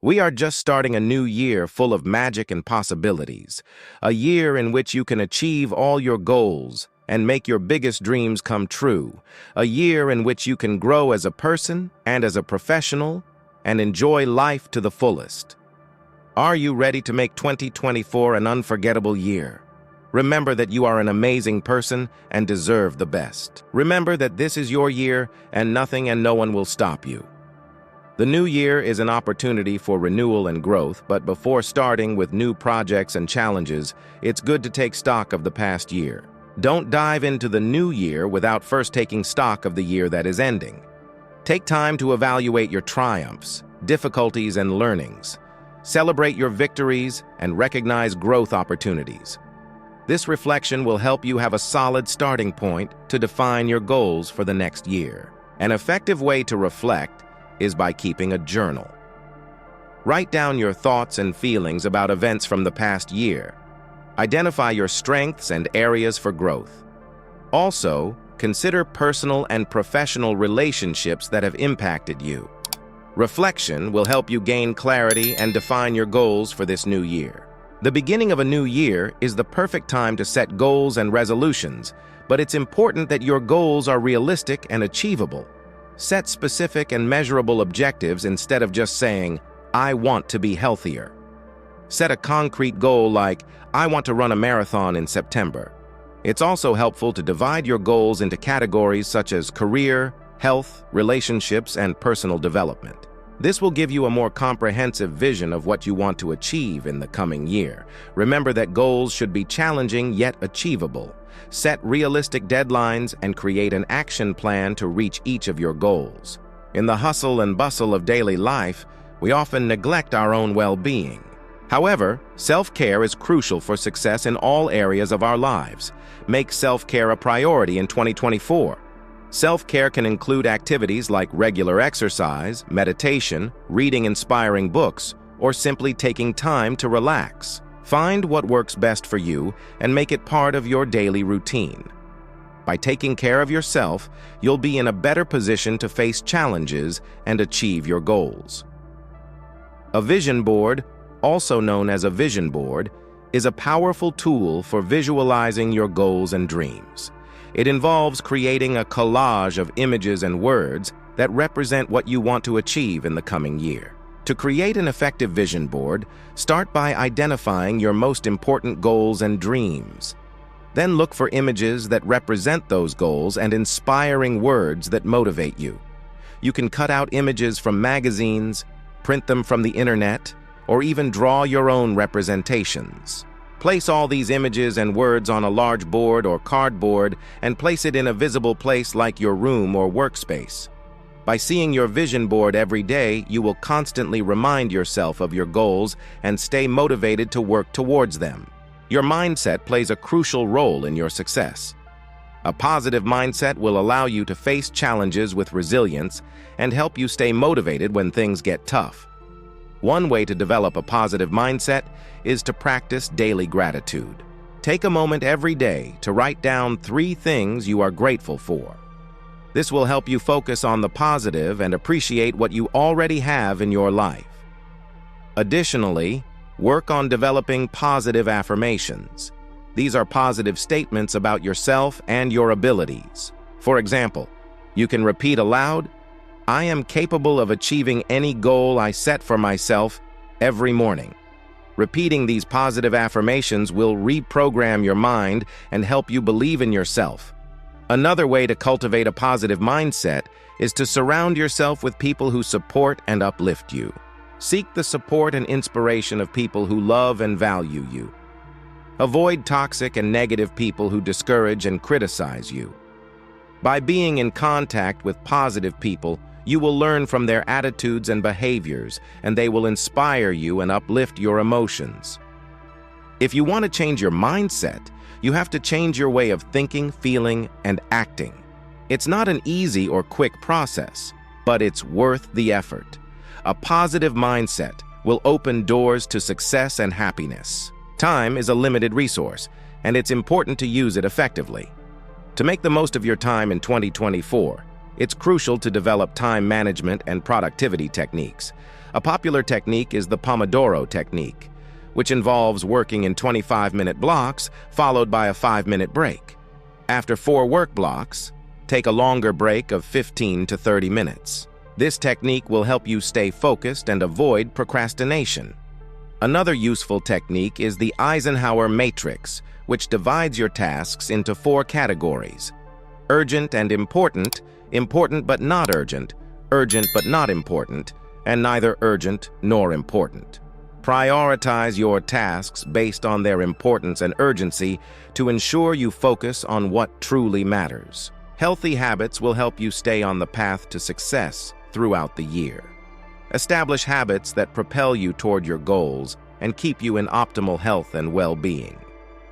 We are just starting a new year full of magic and possibilities, a year in which you can achieve all your goals and make your biggest dreams come true, a year in which you can grow as a person and as a professional and enjoy life to the fullest. Are you ready to make 2024 an unforgettable year? Remember that you are an amazing person and deserve the best. Remember that this is your year and nothing and no one will stop you. The new year is an opportunity for renewal and growth, but before starting with new projects and challenges, it's good to take stock of the past year. Don't dive into the new year without first taking stock of the year that is ending. Take time to evaluate your triumphs, difficulties, and learnings. Celebrate your victories and recognize growth opportunities. This reflection will help you have a solid starting point to define your goals for the next year. An effective way to reflect is by keeping a journal. Write down your thoughts and feelings about events from the past year. Identify your strengths and areas for growth. Also, consider personal and professional relationships that have impacted you. Reflection will help you gain clarity and define your goals for this new year. The beginning of a new year is the perfect time to set goals and resolutions, but it's important that your goals are realistic and achievable. Set specific and measurable objectives instead of just saying, "I want to be healthier." Set a concrete goal like, "I want to run a marathon in September." It's also helpful to divide your goals into categories such as career, health, relationships, and personal development. This will give you a more comprehensive vision of what you want to achieve in the coming year. Remember that goals should be challenging yet achievable. Set realistic deadlines and create an action plan to reach each of your goals. In the hustle and bustle of daily life, we often neglect our own well-being. However, self-care is crucial for success in all areas of our lives. Make self-care a priority in 2024. Self-care can include activities like regular exercise, meditation, reading inspiring books, or simply taking time to relax. Find what works best for you and make it part of your daily routine. By taking care of yourself, you'll be in a better position to face challenges and achieve your goals. A vision board, also known as a vision board, is a powerful tool for visualizing your goals and dreams. It involves creating a collage of images and words that represent what you want to achieve in the coming year. To create an effective vision board, start by identifying your most important goals and dreams. Then look for images that represent those goals and inspiring words that motivate you. You can cut out images from magazines, print them from the internet, or even draw your own representations. Place all these images and words on a large board or cardboard and place it in a visible place like your room or workspace. By seeing your vision board every day, you will constantly remind yourself of your goals and stay motivated to work towards them. Your mindset plays a crucial role in your success. A positive mindset will allow you to face challenges with resilience and help you stay motivated when things get tough. One way to develop a positive mindset is to practice daily gratitude. Take a moment every day to write down 3 things you are grateful for. This will help you focus on the positive and appreciate what you already have in your life. Additionally, work on developing positive affirmations. These are positive statements about yourself and your abilities. For example, you can repeat aloud, "I am capable of achieving any goal I set for myself every morning." Repeating these positive affirmations will reprogram your mind and help you believe in yourself. Another way to cultivate a positive mindset is to surround yourself with people who support and uplift you. Seek the support and inspiration of people who love and value you. Avoid toxic and negative people who discourage and criticize you. By being in contact with positive people, you will learn from their attitudes and behaviors, and they will inspire you and uplift your emotions. If you want to change your mindset, you have to change your way of thinking, feeling, and acting. It's not an easy or quick process, but it's worth the effort. A positive mindset will open doors to success and happiness. Time is a limited resource, and it's important to use it effectively. To make the most of your time in 2024, it's crucial to develop time management and productivity techniques. A popular technique is the Pomodoro technique, which involves working in 25-minute blocks followed by a 5-minute break. After 4 work blocks, take a longer break of 15 to 30 minutes. This technique will help you stay focused and avoid procrastination. Another useful technique is the Eisenhower matrix, which divides your tasks into 4 categories: urgent and important, important but not urgent, urgent but not important, and neither urgent nor important. Prioritize your tasks based on their importance and urgency to ensure you focus on what truly matters. Healthy habits will help you stay on the path to success throughout the year. Establish habits that propel you toward your goals and keep you in optimal health and well-being.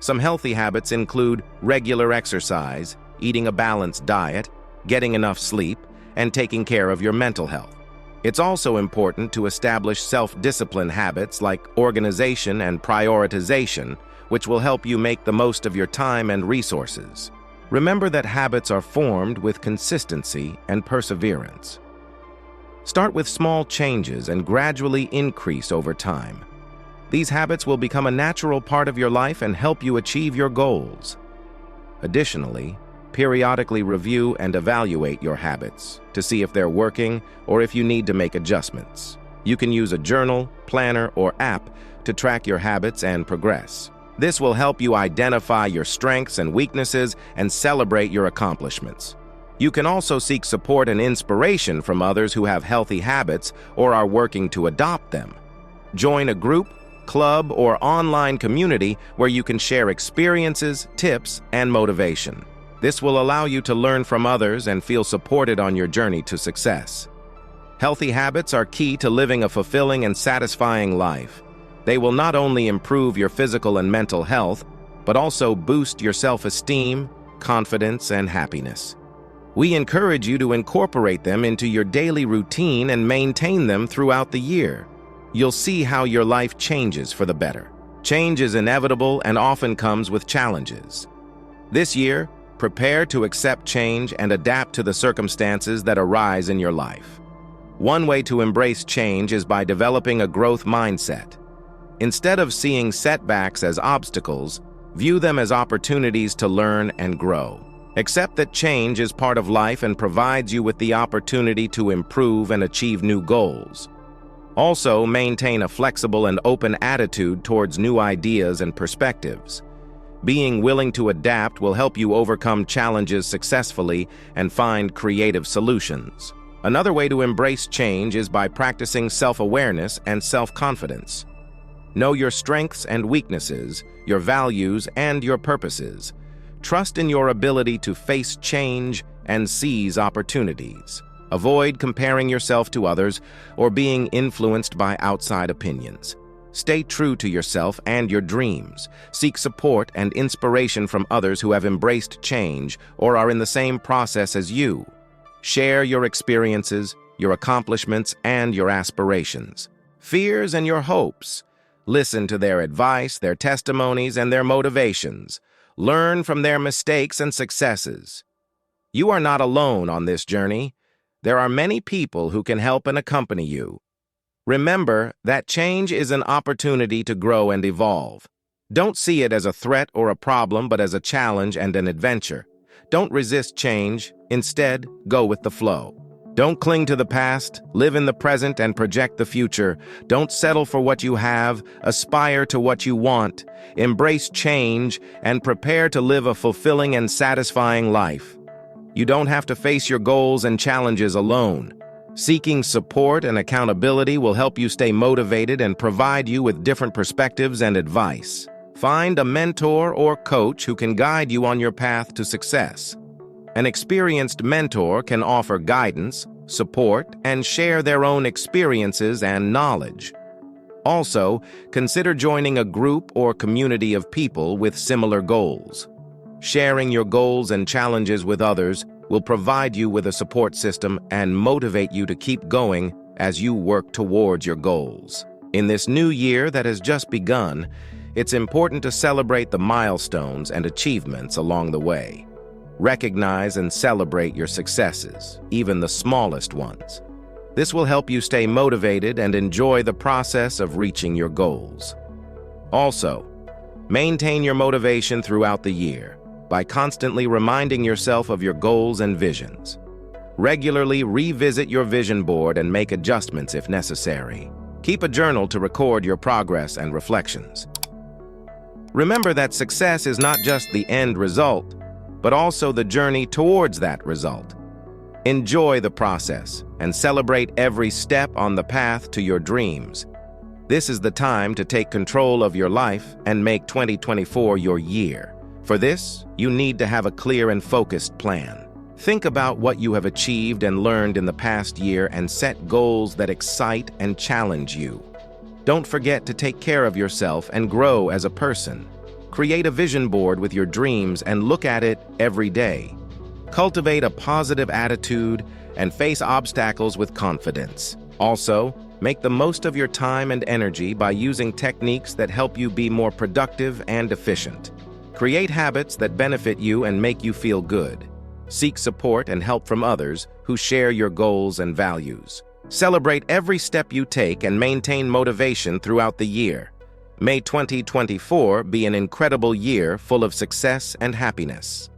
Some healthy habits include regular exercise, eating a balanced diet, getting enough sleep, and taking care of your mental health. It's also important to establish self-discipline habits like organization and prioritization, which will help you make the most of your time and resources. Remember that habits are formed with consistency and perseverance. Start with small changes and gradually increase over time. These habits will become a natural part of your life and help you achieve your goals. Additionally, periodically review and evaluate your habits to see if they're working or if you need to make adjustments. You can use a journal, planner, or app to track your habits and progress. This will help you identify your strengths and weaknesses and celebrate your accomplishments. You can also seek support and inspiration from others who have healthy habits or are working to adopt them. Join a group, club, or online community where you can share experiences, tips, and motivation. This will allow you to learn from others and feel supported on your journey to success. Healthy habits are key to living a fulfilling and satisfying life. They will not only improve your physical and mental health, but also boost your self-esteem, confidence, and happiness. We encourage you to incorporate them into your daily routine and maintain them throughout the year. You'll see how your life changes for the better. Change is inevitable and often comes with challenges. This year, prepare to accept change and adapt to the circumstances that arise in your life. One way to embrace change is by developing a growth mindset. Instead of seeing setbacks as obstacles, view them as opportunities to learn and grow. Accept that change is part of life and provides you with the opportunity to improve and achieve new goals. Also, maintain a flexible and open attitude towards new ideas and perspectives. Being willing to adapt will help you overcome challenges successfully and find creative solutions. Another way to embrace change is by practicing self-awareness and self-confidence. Know your strengths and weaknesses, your values and your purposes. Trust in your ability to face change and seize opportunities. Avoid comparing yourself to others or being influenced by outside opinions. Stay true to yourself and your dreams. Seek support and inspiration from others who have embraced change or are in the same process as you. Share your experiences, your accomplishments, and your aspirations. Fears and your hopes. Listen to their advice, their testimonies, and their motivations. Learn from their mistakes and successes. You are not alone on this journey. There are many people who can help and accompany you. Remember that change is an opportunity to grow and evolve. Don't see it as a threat or a problem, but as a challenge and an adventure. Don't resist change. Instead, go with the flow. Don't cling to the past. Live in the present and project the future. Don't settle for what you have. Aspire to what you want. Embrace change and prepare to live a fulfilling and satisfying life. You don't have to face your goals and challenges alone. Seeking support and accountability will help you stay motivated and provide you with different perspectives and advice. Find a mentor or coach who can guide you on your path to success. An experienced mentor can offer guidance, support, and share their own experiences and knowledge. Also, consider joining a group or community of people with similar goals. Sharing your goals and challenges with others will provide you with a support system and motivate you to keep going as you work towards your goals. In this new year that has just begun, it's important to celebrate the milestones and achievements along the way. Recognize and celebrate your successes, even the smallest ones. This will help you stay motivated and enjoy the process of reaching your goals. Also, maintain your motivation throughout the year by constantly reminding yourself of your goals and visions. Regularly revisit your vision board and make adjustments if necessary. Keep a journal to record your progress and reflections. Remember that success is not just the end result, but also the journey towards that result. Enjoy the process and celebrate every step on the path to your dreams. This is the time to take control of your life and make 2024 your year. For this, you need to have a clear and focused plan. Think about what you have achieved and learned in the past year and set goals that excite and challenge you. Don't forget to take care of yourself and grow as a person. Create a vision board with your dreams and look at it every day. Cultivate a positive attitude and face obstacles with confidence. Also, make the most of your time and energy by using techniques that help you be more productive and efficient. Create habits that benefit you and make you feel good. Seek support and help from others who share your goals and values. Celebrate every step you take and maintain motivation throughout the year. May 2024 be an incredible year full of success and happiness.